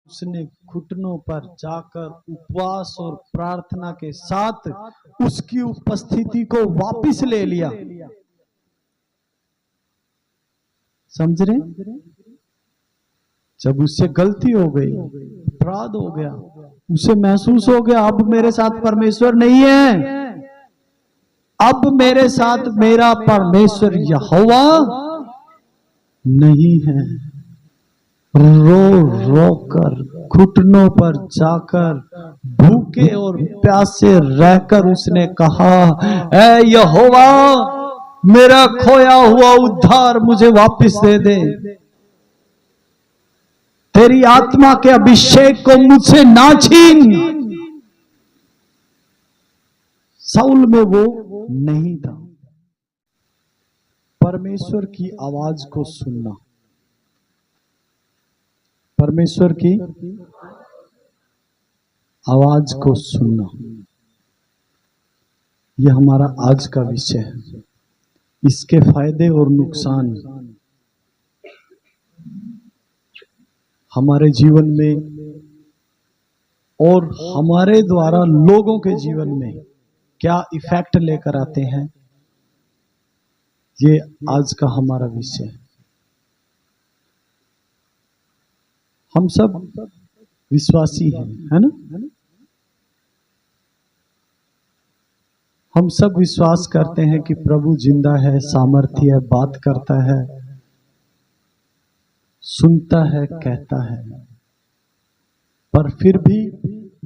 उसने घुटनों पर जाकर उपवास और प्रार्थना के साथ उसकी उपस्थिति को वापस ले लिया। समझ रहे? जब उससे गलती हो गई, अपराध हो गया, उसे महसूस हो गया अब मेरे साथ परमेश्वर नहीं है, अब मेरे साथ मेरा परमेश्वर यहोवा नहीं है। रो रो कर घुटनों पर जाकर भूखे और प्यासे रहकर उसने कहा, ऐ यहोवा, मेरा खोया हुआ उद्धार मुझे वापस दे दे। तेरी आत्मा के अभिषेक को मुझसे ना छीन। साउल में वो नहीं था। परमेश्वर की आवाज को सुनना, परमेश्वर की आवाज को सुनना, यह हमारा आज का विषय है। इसके फायदे और नुकसान हमारे जीवन में और हमारे द्वारा लोगों के जीवन में क्या इफेक्ट लेकर आते हैं, ये आज का हमारा विषय है। हम सब विश्वासी हैं, है ना? हम सब विश्वास करते हैं कि प्रभु जिंदा है, सामर्थ्य है, बात करता है, सुनता है, कहता है, पर फिर भी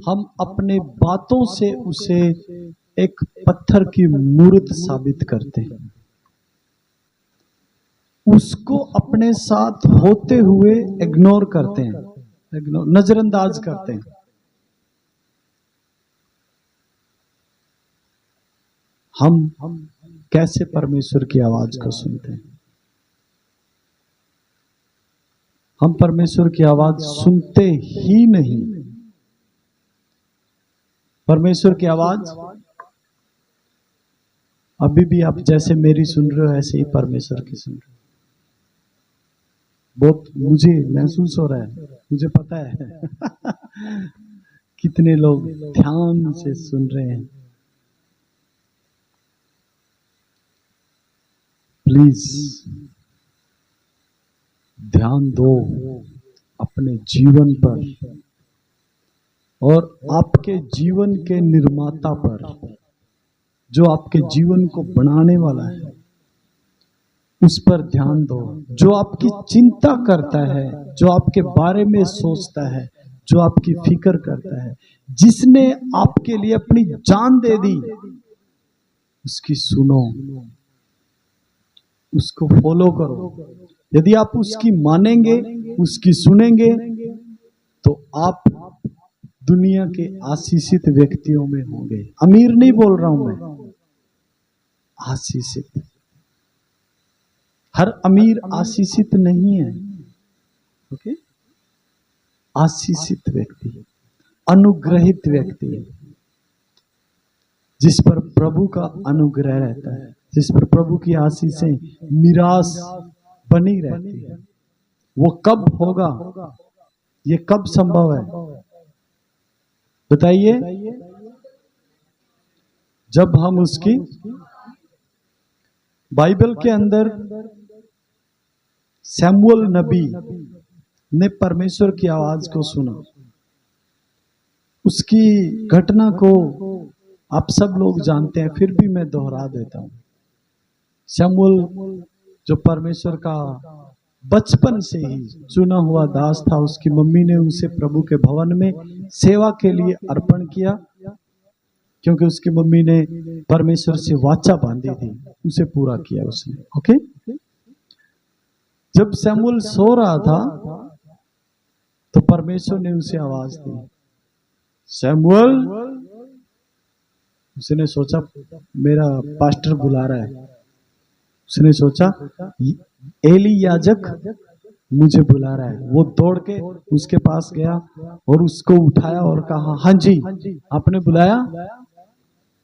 हम अपने बातों से उसे एक पत्थर की मूर्त साबित करते हैं, उसको अपने साथ होते हुए इग्नोर करते हैं, नजरअंदाज करते हैं। हम कैसे परमेश्वर की आवाज को सुनते हैं? हम परमेश्वर की आवाज सुनते ही नहीं। परमेश्वर की आवाज अभी भी आप जैसे मेरी सुन रहे हो ऐसे ही परमेश्वर की सुन रहे हो। बहुत मुझे महसूस हो रहा है, मुझे पता है कितने लोग ध्यान से सुन रहे हैं। प्लीज ध्यान दो अपने जीवन पर और आपके जीवन के निर्माता पर, जो आपके जीवन को बनाने वाला है, उस पर ध्यान दो। जो आपकी चिंता करता है, जो आपके बारे में सोचता है, जो आपकी फिक्र करता है, जिसने आपके लिए अपनी जान दे दी, उसकी सुनो, उसको फॉलो करो। यदि आप उसकी मानेंगे, उसकी सुनेंगे, तो आप दुनिया के आशीषित व्यक्तियों में होंगे। अमीर नहीं बोल रहा हूं मैं, आशीषित। हर अमीर आशीषित नहीं है, ओके? आशीषित व्यक्ति, अनुग्रहित व्यक्ति, जिस पर प्रभु का अनुग्रह रहता है, जिस पर प्रभु की आशीषें मिरास बनी रहती है। वो कब होगा, ये कब संभव है बताइए? जब हम उसकी बाइबल के अंदर सैमुअल नबी ने परमेश्वर की आवाज को सुना। उसकी घटना को आप सब लोग जानते हैं, फिर भी मैं दोहरा देता हूं। सैमुअल जो परमेश्वर का बचपन से ही चुना हुआ दास था, उसकी मम्मी ने उसे प्रभु के भवन में सेवा के लिए अर्पण किया, क्योंकि उसकी मम्मी ने परमेश्वर से वाचा बांधी थी, उसे पूरा किया उसने। ओके? जब सैमुअल सो रहा था तो परमेश्वर ने उसे आवाज दी, सैमुअल। उसने सोचा मेरा पास्टर बुला रहा है। उसने सोचा एली याजक मुझे बुला रहा है। वो दौड़ के उसके पास गया और उसको उठाया और कहा, हाँ जी, आपने बुलाया?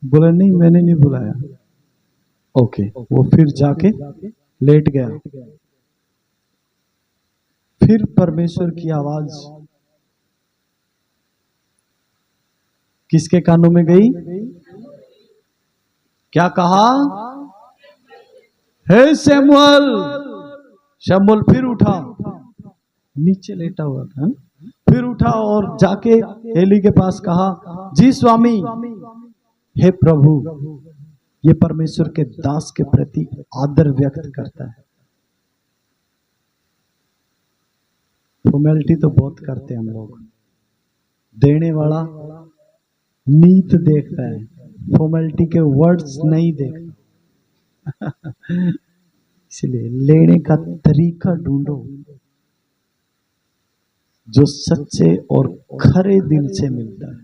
बोला, नहीं, मैंने नहीं बुलाया। ओके। वो फिर जाके लेट गया। फिर परमेश्वर की आवाज किसके कानों में गई? क्या कहा? हे सैमुअल। शमूएल फिर उठा, नीचे लेटा हुआ था, फिर उठा और जाके एली के पास कहा, जी स्वामी। हे प्रभु, ये परमेश्वर के दास के प्रति आदर व्यक्त करता है। फॉर्मेलिटी तो बहुत करते हैं हम लोग। देने वाला नीत देखता है, फॉर्मेलिटी के वर्ड्स नहीं देखता। इसलिए लेने का तरीका ढूंढो जो सच्चे और खरे दिल से मिलता है।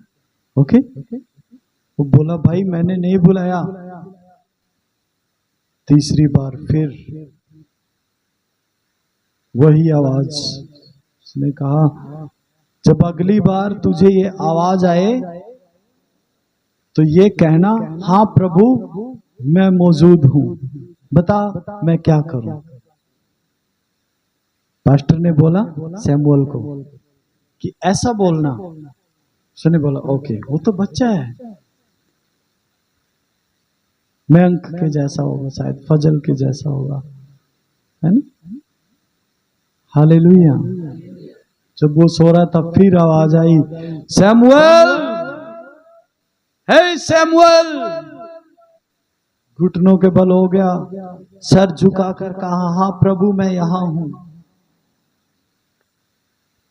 ओके? वो बोला, भाई मैंने नहीं बुलाया। तीसरी बार फिर वही आवाज। उसने कहा, जब अगली बार तुझे ये आवाज आए तो ये कहना, हाँ प्रभु मैं मौजूद हूं, बता मैं क्या करूं। पास्टर ने बोला सैमुअल को कि ऐसा बोलना। उसने बोला ओके, वो तो बच्चा है, मयंक के जैसा होगा, शायद फजल के जैसा होगा, है ना? हालेलुया। जब वो सो रहा था फिर आवाज आई, सैमुअल, हे सैमुअल। घुटनों के बल हो गया, सर झुकाकर कहा, हाँ प्रभु मैं यहां हूं।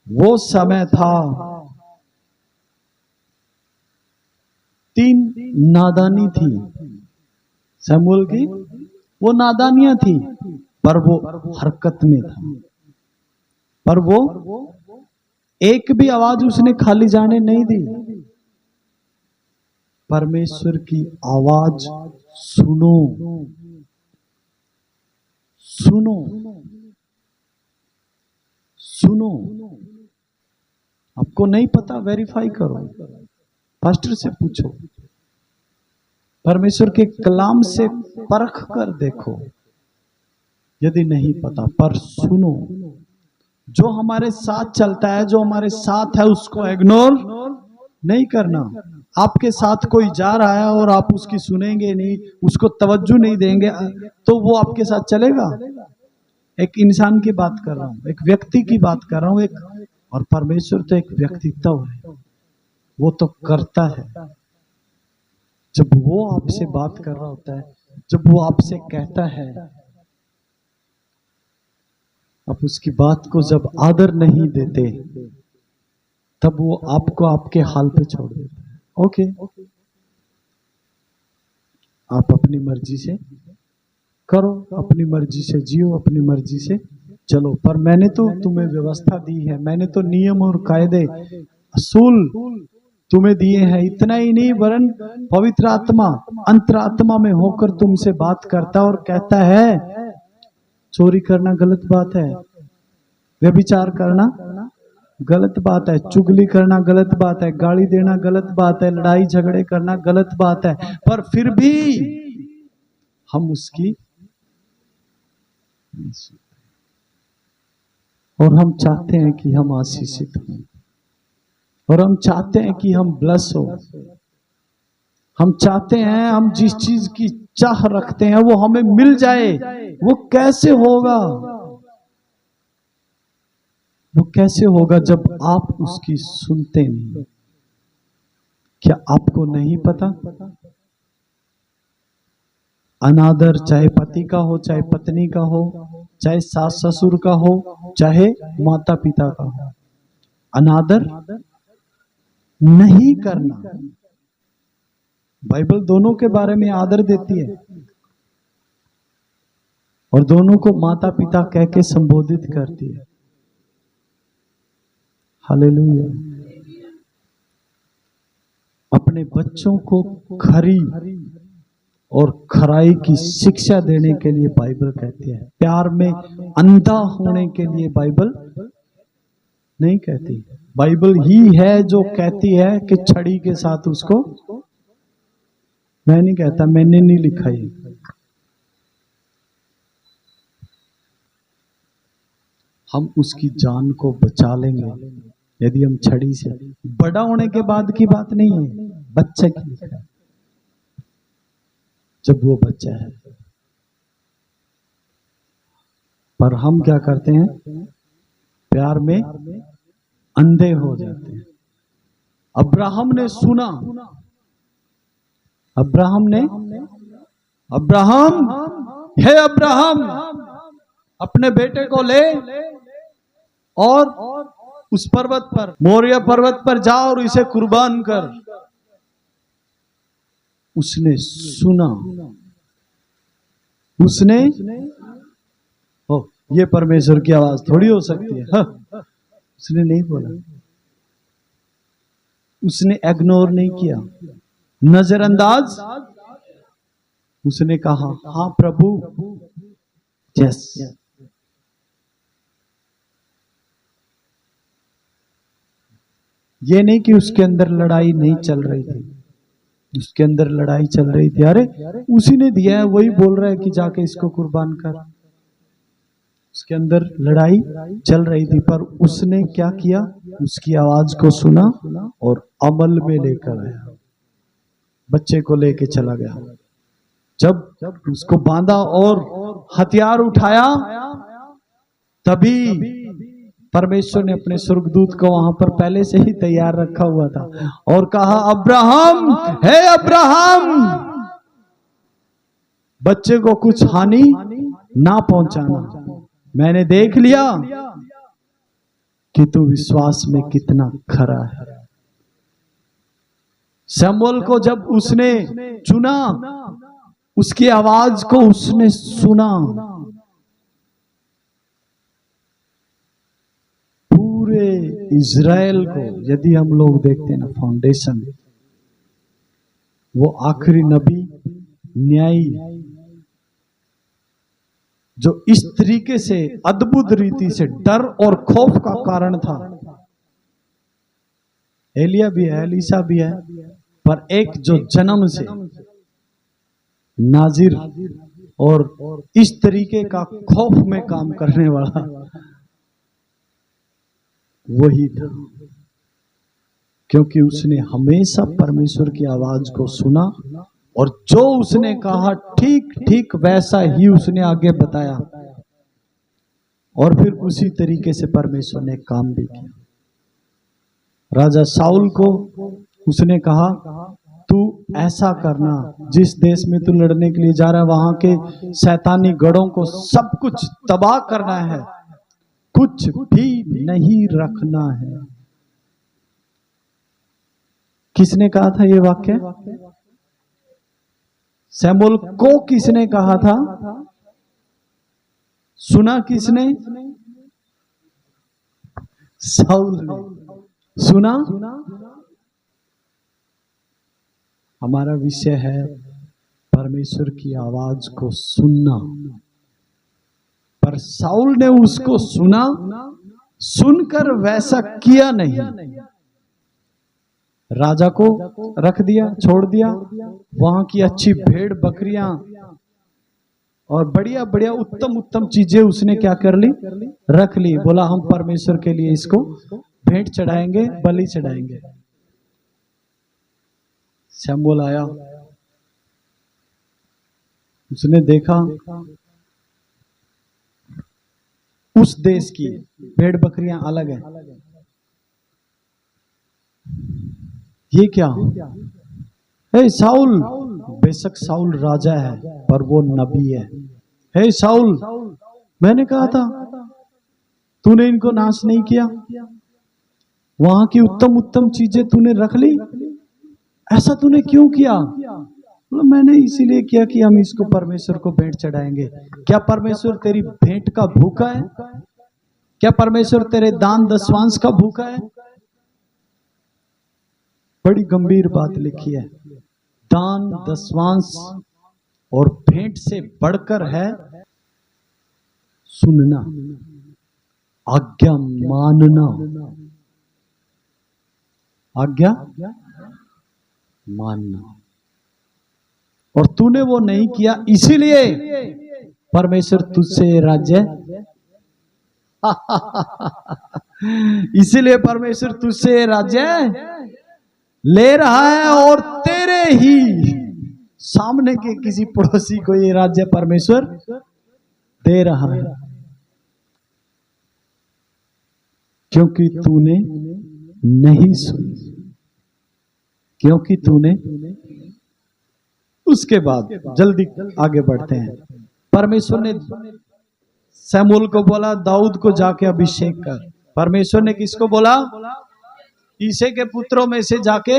वो समय था, 3 नादानी थी सैमुअल की। वो नादानियां थी, पर वो हरकत में था। पर वो एक भी आवाज उसने खाली जाने नहीं दी। परमेश्वर की आवाज सुनो, सुनो, सुनो। आपको नहीं पता, वेरीफाई करो, पास्टर से पूछो, परमेश्वर के कलाम से परख कर देखो। यदि नहीं पता, पर सुनो। जो हमारे साथ चलता है, जो हमारे साथ है, उसको इग्नोर नहीं करना। आपके साथ कोई जा रहा है और आप उसकी सुनेंगे नहीं, उसको तवज्जो नहीं देंगे, तो वो आपके साथ चलेगा? एक इंसान की बात कर रहा हूं, एक व्यक्ति की बात कर रहा हूं। और परमेश्वर तो एक व्यक्तित्व है, वो तो करता है। जब वो आपसे बात कर रहा होता है, जब वो आपसे कहता है, आप उसकी बात को जब आदर नहीं देते, तब वो आपको आपके हाल पे छोड़ देता है। ओके, आप अपनी मर्जी से करो, अपनी मर्जी से जियो, अपनी मर्जी से चलो, पर मैंने तो तुम्हें व्यवस्था दी है, मैंने तो नियम और कायदे असूल तुम्हें दिए हैं। इतना ही नहीं, वरन पवित्र आत्मा अंतरात्मा में होकर तुमसे बात करता और कहता है, चोरी करना गलत बात है, व्यभिचार करना गलत बात है, चुगली करना गलत बात है, गाली देना गलत बात है, लड़ाई झगड़े करना गलत बात है, पर फिर भी हम उसकी, और हम चाहते हैं कि हम आशीषित हों, और हम चाहते हैं कि हम ब्लेस हो। हम चाहते हैं, हम जिस चीज की चाह रखते हैं वो हमें मिल जाए। वो कैसे होगा? वो कैसे होगा जब आप उसकी सुनते नहीं? क्या आपको नहीं पता? अनादर चाहे पति का हो, चाहे पत्नी का हो, चाहे सास ससुर का हो, चाहे माता पिता का हो, अनादर नहीं करना। बाइबल दोनों के बारे में आदर देती है और दोनों को माता पिता कह के संबोधित करती है। हालेलुया। अपने बच्चों को खरी और खराई की शिक्षा देने के लिए बाइबल कहती है। प्यार में अंधा होने के लिए बाइबल नहीं कहती। बाइबल ही है जो कहती है कि छड़ी के साथ उसको, मैं नहीं कहता, मैंने नहीं लिखा ये, हम उसकी जान को बचा लेंगे यदि हम छड़ी से। बड़ा होने के बाद की बात नहीं है, बच्चे के लिए है, जब वो बच्चा है। पर हम क्या करते हैं, प्यार में अंधे हो जाते हैं। अब्राहम ने सुना, अब्राहम ने, अब्राहम, हे अब्राहम, अपने बेटे को ले और उस पर्वत पर, मोरिया पर्वत पर जा और इसे कुर्बान कर। उसने सुना, उसने, ओ ये परमेश्वर की आवाज थोड़ी हो सकती है। हाँ, उसने नहीं बोला, उसने इग्नोर नहीं किया, नजरअंदाज। उसने कहा हाँ प्रभु, यस। ये नहीं कि उसके अंदर लड़ाई नहीं चल रही थी, उसके अंदर लड़ाई चल रही थी। अरे उसी ने दिया है, वही बोल रहा है कि जाके इसको कुर्बान कर। उसके अंदर लड़ाई चल रही थी, पर उसने क्या किया, उसकी आवाज को सुना और अमल में लेकर आया, बच्चे को लेके चला गया। जब उसको बांधा और हथियार उठाया, तभी परमेश्वर ने अपने स्वर्गदूत को वहां पर पहले से ही तैयार रखा हुआ था और कहा अब्राहम, हे अब्राहम, बच्चे को कुछ हानि ना पहुंचाना। मैंने देख लिया कि तू विश्वास में कितना खरा है। शमूएल को जब उसने चुना, उसकी आवाज को उसने सुना, पूरे इज़राइल को, यदि हम लोग देखते हैं ना फाउंडेशन, वो आखिरी नबी, न्यायी, जो इस तरीके से अद्भुत रीति से डर और खौफ का कारण था। एलिया भी है, एलीशा भी है, पर एक जो जन्म से नाजिर और इस तरीके का खौफ में काम करने वाला वही था, क्योंकि उसने हमेशा परमेश्वर की आवाज को सुना और जो उसने कहा ठीक ठीक वैसा ही उसने आगे बताया, और फिर उसी तरीके से परमेश्वर ने काम भी किया। राजा शाऊल को उसने कहा तू ऐसा करना, जिस देश में तू लड़ने के लिए जा रहा है वहां के शैतानी गढ़ों को सब कुछ तबाह करना है, कुछ भी नहीं रखना है। किसने कहा था ये वाक्य? शमूएल को किसने कहा था? सुना किसने? शाऊल ने सुना। हमारा विषय है परमेश्वर की आवाज को सुनना, पर शाऊल ने उसको सुना, सुनकर वैसा किया नहीं, राजा को रख दिया, छोड़ दिया। वहां की अच्छी भेड़ बकरियां और बढ़िया बढ़िया उत्तम उत्तम चीजें उसने क्या कर ली, रख ली। बोला हम परमेश्वर के लिए इसको भेंट चढ़ाएंगे, बलि चढ़ाएंगे। शमूएल आया, उसने देखा उस देश की भेड़ बकरियां अलग है। ये क्या? हे शाऊल, बेशक शाऊल राजा है पर वो नबी है। हे शाऊल, मैंने कहा था तूने इनको नाश नहीं किया, वहां की उत्तम उत्तम चीजें तूने रख ली, ऐसा तूने क्यों किया? मैंने इसीलिए किया कि हम इसको परमेश्वर को भेंट चढ़ाएंगे। क्या परमेश्वर तेरी भेंट का भूखा है? क्या परमेश्वर तेरे दान दशवांश का भूखा है? बड़ी गंभीर बात लिखी है। दान दशवांश और भेंट से बढ़कर है सुनना, आज्ञा मानना। आज्ञा मानना, और तूने वो नहीं किया, इसीलिए परमेश्वर तुझसे राज्य इसीलिए परमेश्वर तुझसे राज्य ले रहा है और तेरे ही सामने के किसी पड़ोसी को ये राज्य परमेश्वर दे रहा है, क्योंकि तूने नहीं सुनी, क्योंकि तूने। उसके बाद जल्दी आगे बढ़ते हैं। परमेश्वर ने शमूएल को बोला दाऊद को जाके अभिषेक कर। परमेश्वर ने किसको बोला? ईसे के पुत्रों में से जाके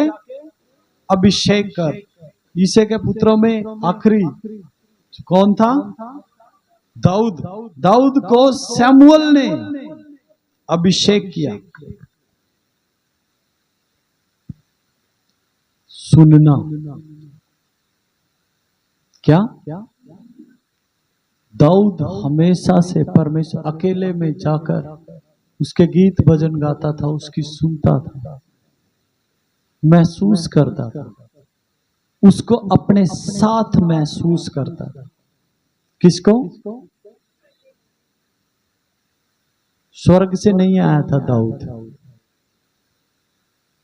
अभिषेक कर। ईसे के पुत्रों में आखिरी कौन था? दाऊद। दाऊद को शमूएल ने अभिषेक किया। सुनना क्या? दाऊद हमेशा से परमेश्वर अकेले में जाकर उसके गीत भजन गाता था, उसकी सुनता था, महसूस करता था, उसको अपने साथ महसूस करता था। किसको? स्वर्ग से नहीं आया था दाऊद,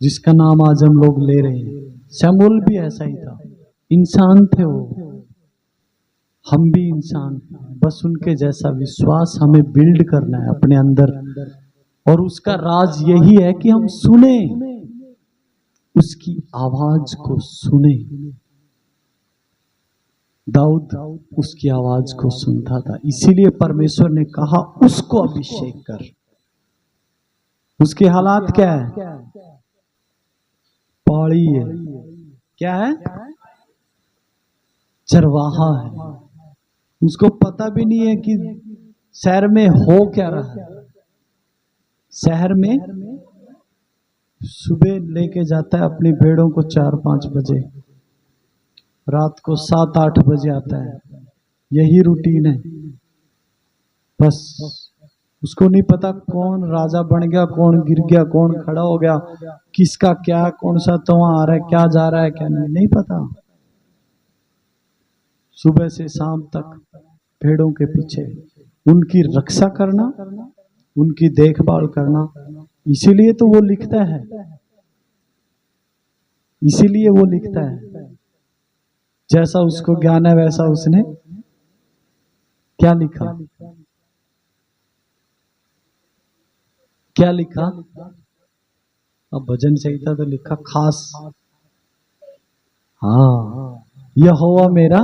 जिसका नाम आज हम लोग ले रहे हैं। शमूएल भी ऐसा ही था, इंसान थे वो, हम भी इंसान, बस उनके जैसा विश्वास हमें बिल्ड करना है अपने अंदर। और उसका राज यही है कि हम सुने, उसकी आवाज को सुने। दाऊद उसकी आवाज को सुनता था, इसीलिए परमेश्वर ने कहा उसको अभिषेक कर। उसके हालात क्या है? पाड़ी है। क्या है? चरवाहा है। उसको पता भी नहीं है कि शहर में हो क्या रहा है। शहर में सुबह लेके जाता है अपनी भेड़ों को 4-5 बजे, रात को 7-8 बजे आता है। यही रूटीन है। बस उसको नहीं पता कौन राजा बन गया, कौन गिर गया, कौन खड़ा हो गया, किसका क्या, कौन सा तवा आ रहा है, क्या जा रहा है, क्या नहीं पता। सुबह से शाम तक भेड़ों के पीछे, उनकी रक्षा करना, उनकी देखभाल करना। इसीलिए तो वो लिखता है, इसीलिए वो लिखता है। जैसा उसको ज्ञान है वैसा उसने क्या लिखा? क्या लिखा? अब भजन संहिता तो लिखा खास। हाँ, यहोवा मेरा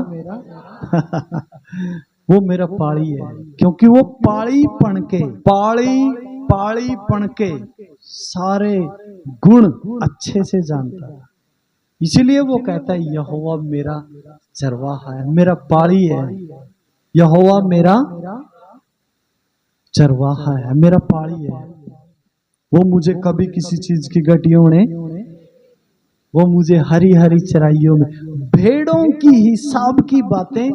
वो मेरा पाड़ी है, क्योंकि वो पाड़ी पण के सारे गुण अच्छे से जानता है। इसीलिए वो कहता है यहोवा मेरा चरवाहा है, मेरा पाड़ी है। यहोवा मेरा चरवाहा है, मेरा पाड़ी है। वो मुझे कभी किसी चीज की गटियों ने, वो मुझे हरी हरी चराइयों में, भेड़ों की हिसाब की बातें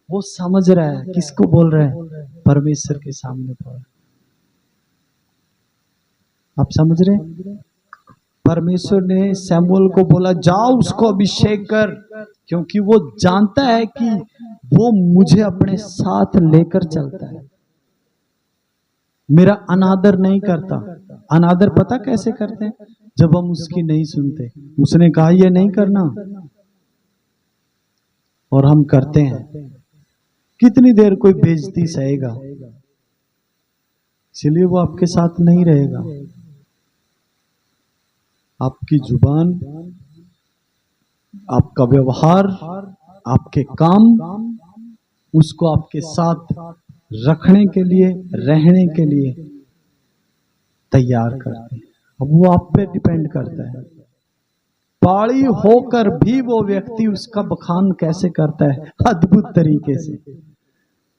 वो समझ रहा है। किसको बोल रहा है? परमेश्वर के सामने बोल रहा है। आप समझ रहे हैं? परमेश्वर ने शमूएल को बोला जाओ उसको अभिषेक कर, क्योंकि वो जानता है कि वो मुझे अपने साथ लेकर चलता है, मेरा अनादर नहीं करता। अनादर पता कैसे करते हैं? जब हम उसकी नहीं सुनते। उसने कहा ये नहीं करना और हम करते हैं। कितनी देर कोई बेइज्जती सहेगा? इसलिए वो आपके साथ नहीं रहेगा। आपकी जुबान, आपका व्यवहार, आपके काम उसको आपके साथ रखने के लिए, रहने के लिए तैयार करते हैं। अब वो आप पे डिपेंड करता है। पाड़ी होकर भी वो व्यक्ति उसका बखान कैसे करता है? अद्भुत तरीके से।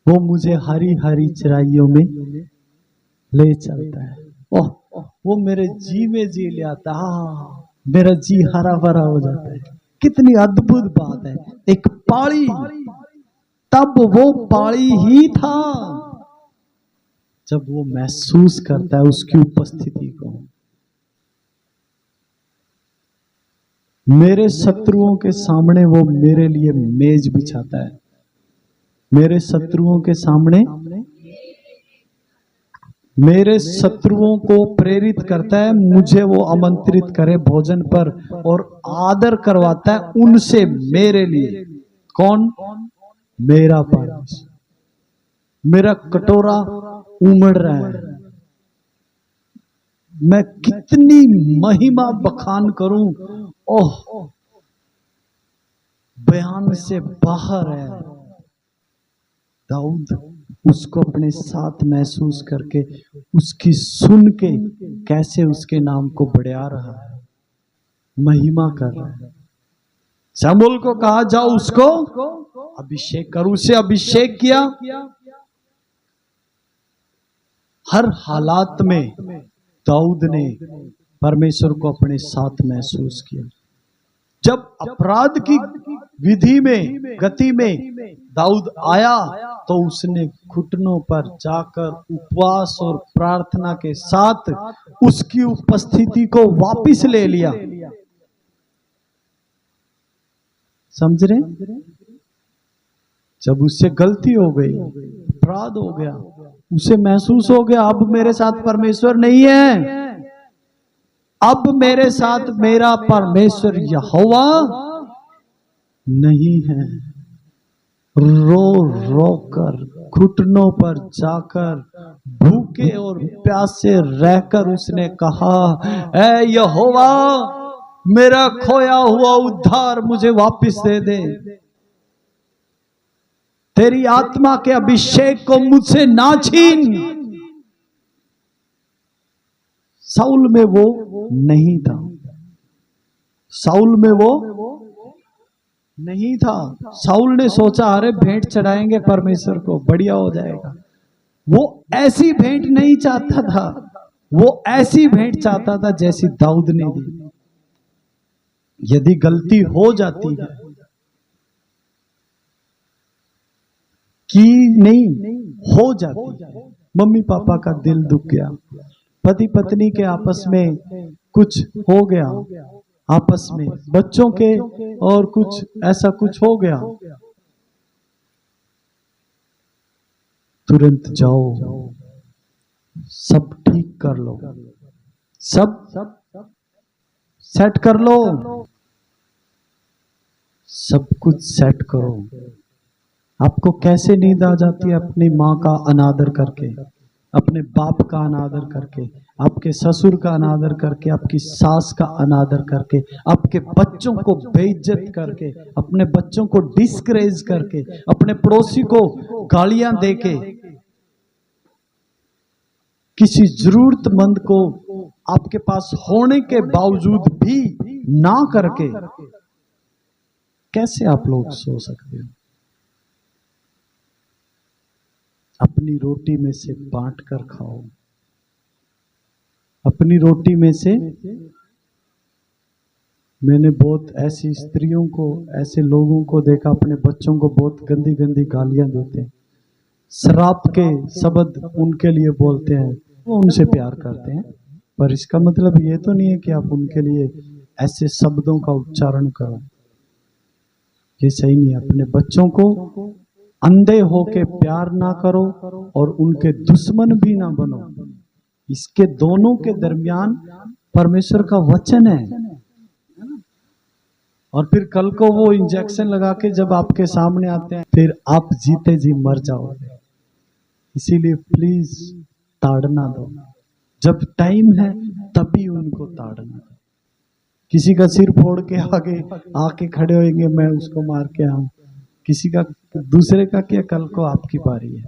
वो मुझे हरी हरी चराइयों में ले चलता है। ओह, वो मेरे जी में जी ले आता है, मेरा जी हरा भरा हो जाता है। कितनी अद्भुत बात है। एक पाड़ी, तब वो पाड़ी ही था जब वो महसूस करता है उसकी उपस्थिति को। मेरे शत्रुओं के सामने वो मेरे लिए मेज बिछाता है। मेरे शत्रुओं के सामने मेरे शत्रुओं को प्रेरित करता है, मुझे वो आमंत्रित करे भोजन पर और आदर करवाता है उनसे मेरे लिए। कौन? मेरा परमेश्वर। मेरा कटोरा उमड़ रहा है, मैं कितनी महिमा बखान करूं, ओह बयान से बाहर है। दाऊद उसको अपने साथ महसूस करके, उसकी सुन के कैसे उसके नाम को बढ़ा रहा है, महिमा कर रहा है। शमूएल को कहा जाओ उसको अभिषेक कर, उसे अभिषेक किया। हर हालात में दाऊद ने परमेश्वर को अपने साथ महसूस किया। जब अपराध की विधि में, गति में दाऊद आया तो उसने घुटनों पर जाकर उपवास और प्रार्थना के साथ उसकी उपस्थिति को वापस ले लिया। समझ रहे? जब उससे गलती हो गई, अपराध हो गया, उसे महसूस हो गया अब मेरे साथ परमेश्वर नहीं है, अब मेरे साथ मेरा परमेश्वर यहोवा नहीं है। रो रो कर, घुटनों पर जाकर, भूखे और प्यासे रहकर उसने कहा, ऐ यहोवा मेरा खोया हुआ उद्धार मुझे वापस दे दे, तेरी आत्मा के अभिषेक को मुझसे ना छीन। साउल में वो नहीं था, साउल में वो नहीं था। साउल ने सोचा अरे भेंट चढ़ाएंगे परमेश्वर को, बढ़िया हो जाएगा। वो ऐसी भेंट नहीं चाहता था, वो ऐसी भेंट चाहता था जैसी दाऊद ने दी। यदि गलती हो जाती है कि नहीं हो जाती है, मम्मी पापा का दिल दुख गया, पति पत्नी के आपस में कुछ हो गया, आपस में बच्चों के और कुछ ऐसा कुछ हो गया, तुरंत जाओ सब ठीक कर लो, सब सेट कर लो, सब कुछ सेट करो। आपको कैसे नींद आ जाती है अपनी माँ का अनादर करके, अपने बाप का अनादर करके, आपके ससुर का अनादर करके, आपकी सास का अनादर करके, आपके बच्चों को बेइज्जत करके, अपने बच्चों को डिस्करेज करके, अपने पड़ोसी को गालियां देके, किसी जरूरतमंद को आपके पास होने के बावजूद भी ना करके, कैसे आप लोग सो सकते हो? अपनी रोटी में से बांट कर खाओ, अपनी रोटी में से। मैंने बहुत ऐसी स्त्रियों को, ऐसे लोगों को देखा, अपने बच्चों को बहुत गंदी गंदी गालियां देते, श्राप के शब्द उनके लिए बोलते हैं, वो उनसे प्यार करते हैं, पर इसका मतलब ये तो नहीं है कि आप उनके लिए ऐसे शब्दों का उच्चारण करो, ये सही नहीं है। अपने बच्चों को अंधे होके प्यार ना करो और उनके दुश्मन भी ना बनो। इसके दोनों के दरमियान परमेश्वर का वचन है। और फिर कल को वो इंजेक्शन लगा के जब आपके सामने आते हैं, फिर आप जीते जी मर जाओगे। इसीलिए प्लीज ताड़ना दो, जब टाइम है तभी उनको ताड़ना दो। किसी का सिर फोड़ के आगे आके खड़े होंगे, मैं उसको मार के आऊं, किसी का दूसरे का क्या, कल को आपकी बारी है।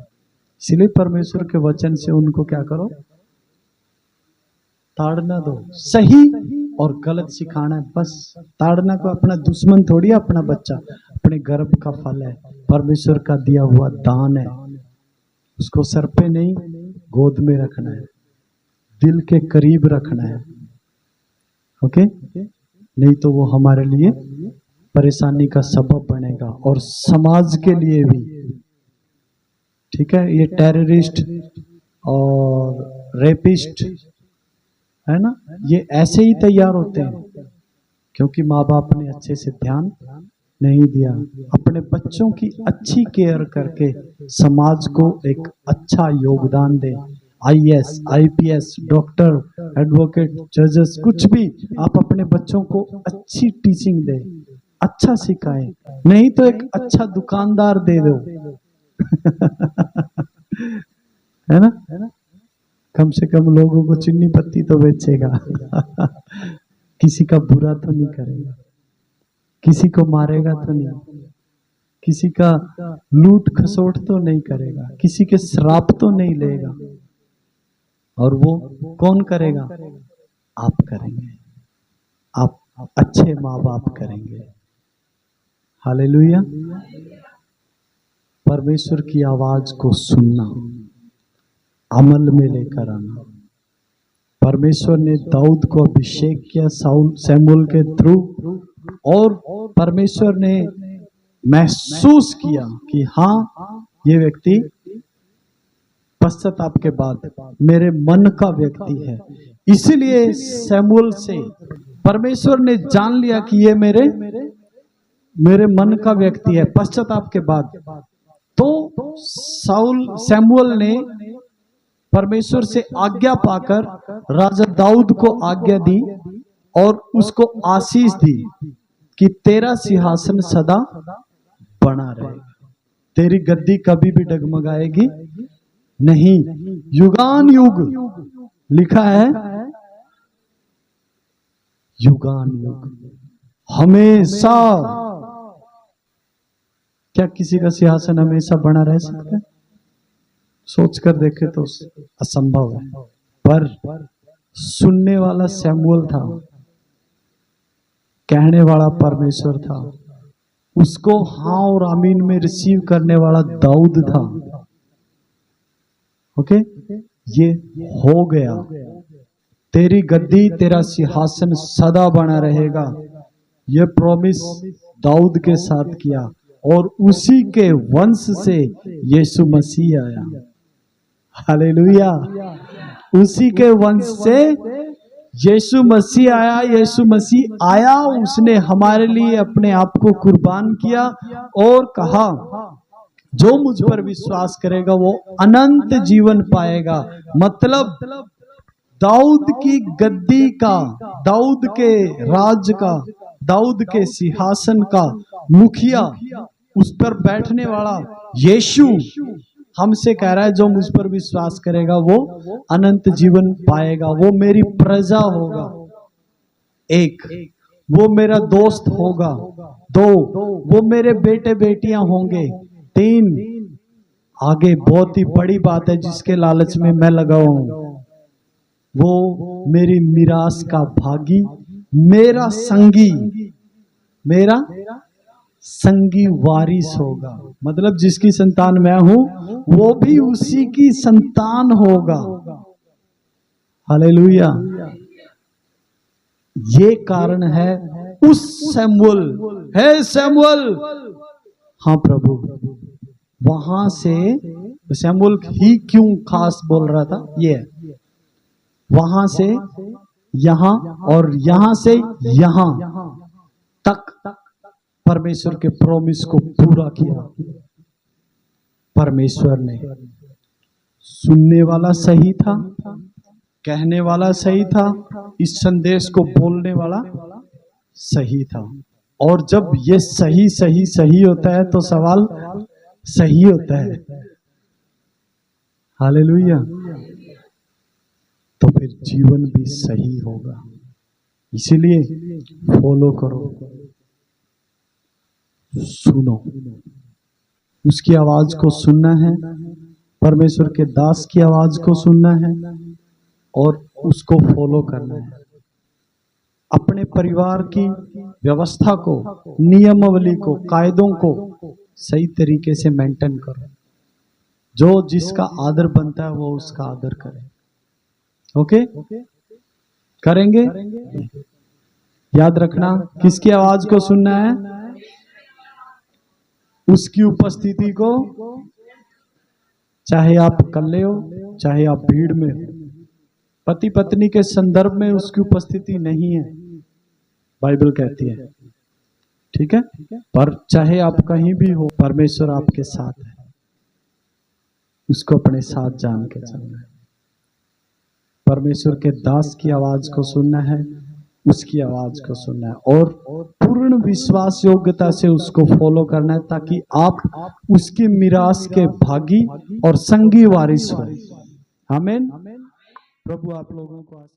इसलिए परमेश्वर के वचन से उनको क्या करो, ताड़ना दो। सही और गलत सिखाना है बस। ताड़ना को अपना दुश्मन थोड़ी, अपना बच्चा अपने गर्भ का फल है, परमेश्वर का दिया हुआ दान है, उसको सर पे नहीं गोद में रखना है, दिल के करीब रखना है। ओके? नहीं तो वो हमारे लिए परेशानी का सबब बनेगा और समाज के लिए भी। ठीक है? ये टेररिस्ट और रेपिस्ट है ना, ये ऐसे ही तैयार होते हैं क्योंकि माँ बाप ने अच्छे से ध्यान नहीं दिया। अपने बच्चों की अच्छी केयर करके समाज को एक अच्छा योगदान दें, आईएएस, आईपीएस, डॉक्टर, एडवोकेट, जजेस, कुछ भी आप अपने बच्चों को अच्छी टीचिंग दे, अच्छा सिखाएं, नहीं तो एक अच्छा दुकानदार दे दो। है ना? कम से कम लोगों को चीनी पत्ती तो बेचेगा। किसी का बुरा तो नहीं करेगा, किसी को मारेगा तो नहीं, किसी का लूट खसोट तो नहीं करेगा, किसी के श्राप तो नहीं लेगा। और वो कौन करेगा? आप करेंगे, आप अच्छे माँ बाप करेंगे। हालेलुया। परमेश्वर की आवाज को सुनना, अमल में लेकर आना। परमेश्वर ने दाऊद को अभिषेक किया सैमुअल के थ्रू, और परमेश्वर ने महसूस किया कि हाँ, ये व्यक्ति पश्चाताप के बाद मेरे मन का व्यक्ति है। इसलिए सैमुअल से परमेश्वर ने जान लिया कि ये मेरे मन का व्यक्ति है पश्चाताप के बाद। तो सैमुअल ने परमेश्वर से आज्ञा पाकर राजा दाऊद को आज्ञा दी और उसको आशीष दी कि तेरा सिंहासन सदा बना रहेगा, तेरी गद्दी कभी भी डगमगाएगी नहीं, युगान युग लिखा है, युगान युग हमेशा। क्या किसी का सिंहासन हमेशा बना रह सकता है? सोचकर देखे तो असंभव है। पर सुनने वाला सैमुअल था, कहने वाला परमेश्वर था, उसको हाँ और आमीन में रिसीव करने वाला दाऊद था। ओके, ये हो गया। तेरी गद्दी, तेरा सिंहासन सदा बना रहेगा, ये प्रॉमिस दाऊद के साथ किया, और उसी के वंश से यीशु मसीह आया। हालेलुया। उसी के वंश से यीशु मसीह आया। यीशु मसीह आया, उसने हमारे लिए अपने आप को कुर्बान किया और कहा, जो मुझ पर विश्वास करेगा वो अनंत जीवन पाएगा। मतलब दाऊद की गद्दी का, दाऊद के राज का, दाऊद के सिंहासन का मुखिया, उस पर बैठने वाला यीशु हमसे कह रहा है, जो मुझ पर विश्वास करेगा वो अनंत जीवन पाएगा, वो मेरी प्रजा होगा। एक, वो मेरा दोस्त होगा। दो, वो मेरे बेटे बेटियां होंगे। तीन, आगे बहुत ही बड़ी बात है जिसके लालच में मैं लगा हूं, वो मेरी मिरास का भागी, मेरा संगी, मेरा संगी वारिस होगा। मतलब जिसकी संतान मैं हूं वो भी उसी की संतान होगा। हालेलुया। ये कारण है उस सैमुअल, है सैमुअल, हाँ प्रभु, वहां से सैमुअल ही क्यों खास बोल रहा था, ये वहां से यहां और यहां से यहां तक परमेश्वर के प्रॉमिस को पूरा किया। परमेश्वर ने, सुनने वाला सही था, कहने वाला सही था, इस संदेश को बोलने वाला सही था। और जब ये सही सही सही होता है तो सवाल सही होता है। हालेलुया। तो फिर जीवन भी सही होगा। इसीलिए फॉलो करो, सुनो, उसकी आवाज को सुनना है, परमेश्वर के दास की आवाज को सुनना है और उसको फॉलो करना है। अपने परिवार की व्यवस्था को, नियमावली को, कायदों को सही तरीके से मेंटेन करो। जो जिसका आदर बनता है वो उसका आदर करे। ओके, करेंगे? याद रखना, किसकी आवाज को सुनना है? उसकी उपस्थिति को, चाहे आप अकेले हो, चाहे आप भीड़ में हो। पति पत्नी के संदर्भ में उसकी उपस्थिति नहीं है, बाइबल कहती है, ठीक है? पर चाहे आप कहीं भी हो, परमेश्वर आपके साथ है, उसको अपने साथ जान के चलना है। परमेश्वर के दास की आवाज को सुनना है, उसकी आवाज को सुनना है और पूर्ण विश्वास योग्यता से उसको फॉलो करना है, ताकि आप उसकी मिरास के भागी और संगी वारिस हो। आमीन। प्रभु आप लोगों को